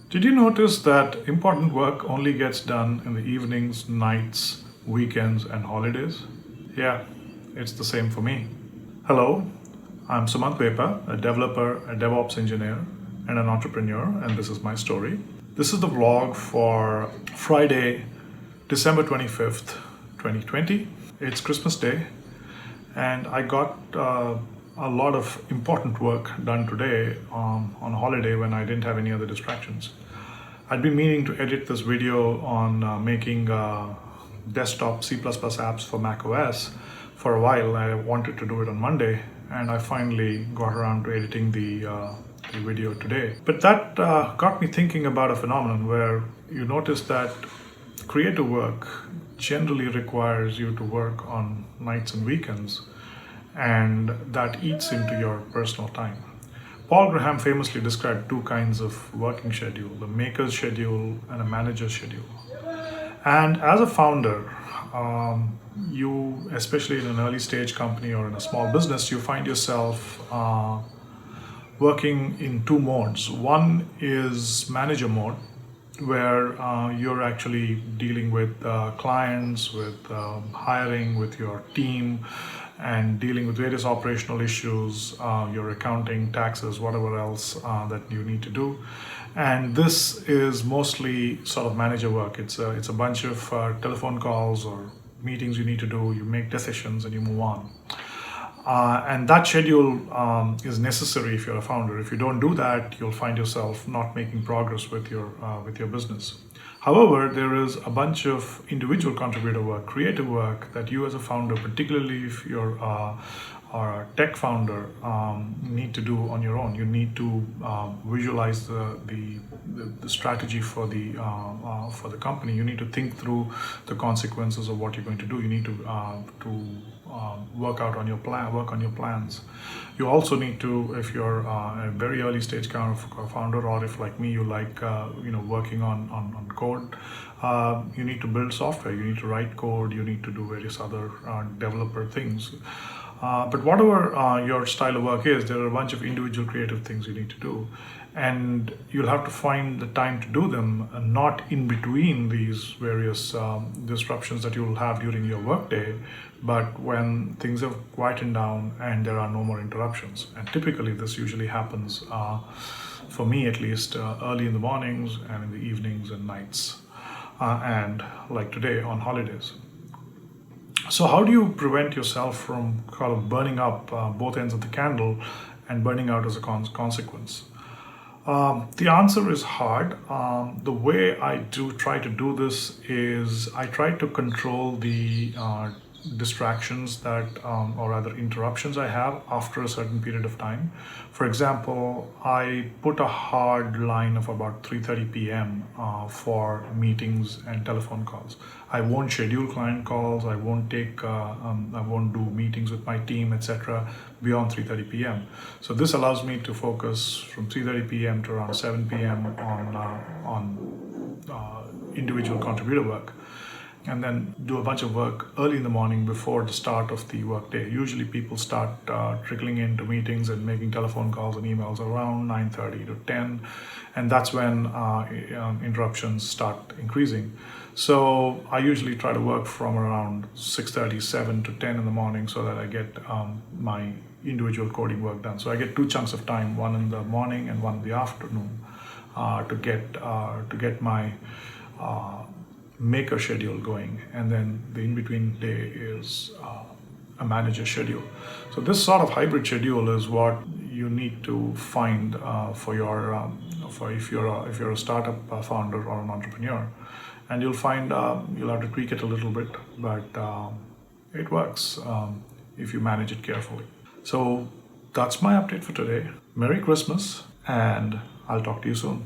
Did you notice that important work only gets done in the evenings, nights, weekends, and holidays? Yeah, it's the same for me. Hello, I'm Sumant Vepa, a developer, a DevOps engineer, and an entrepreneur, and this is my story. This is the vlog for Friday, December 25th, 2020. It's Christmas Day, and I got a lot of important work done today on holiday when I didn't have any other distractions. I'd been meaning to edit this video on making desktop C++ apps for macOS for a while. I wanted to do it on Monday, and I finally got around to editing the video today. But that got me thinking about a phenomenon where you notice that creative work generally requires you to work on nights and weekends, and that eats into your personal time. Paul Graham famously described two kinds of working schedule, the maker's schedule and a manager's schedule. And as a founder, you, especially in an early stage company or in a small business, you find yourself working in two modes. One is manager mode, where you're actually dealing with clients, with hiring, with your team, and dealing with various operational issues, your accounting, taxes, whatever else that you need to do. And this is mostly sort of manager work. It's a bunch of telephone calls or meetings you need to do. You make decisions and you move on. And that schedule is necessary if you're a founder. If you don't do that, you'll find yourself not making progress with your business. However, there is a bunch of individual contributor work, creative work that you as a founder, particularly if you're a tech founder, need to do on your own. You need to visualize the strategy for the company. You need to think through the consequences of what you're going to do. You need to work on your plans. You also need to, if you're a very early stage kind of founder, or if like me you like working on code, you need to build software, you need to write code, you need to do various other developer things. But whatever your style of work is, there are a bunch of individual creative things you need to do, and you'll have to find the time to do them, not in between these various disruptions that you'll have during your workday, but when things have quietened down and there are no more interruptions. And typically this usually happens, for me at least, early in the mornings and in the evenings and nights, and like today on holidays. So how do you prevent yourself from kind of burning up both ends of the candle and burning out as a consequence? The answer is hard. The way I try to do this is I try to control the distractions that, or rather interruptions I have after a certain period of time. For example, I put a hard line of about 3:30 p.m. For meetings and telephone calls. I won't schedule client calls. I won't do meetings with my team, etc. beyond 3:30 p.m. So this allows me to focus from 3:30 p.m. to around 7 p.m. on individual contributor work, and then do a bunch of work early in the morning before the start of the workday. Usually people start trickling into meetings and making telephone calls and emails around 9:30 to 10, and that's when interruptions start increasing. So I usually try to work from around 6:30, 7 to 10 in the morning so that I get my individual coding work done. So I get two chunks of time, one in the morning and one in the afternoon, to get my maker schedule going, and then the in-between day is a manager schedule. So this sort of hybrid schedule is what you need to find for if you're a startup founder or an entrepreneur, and you'll find you'll have to tweak it a little bit, but it works if you manage it carefully. So that's my update for today. Merry Christmas, and I'll talk to you soon.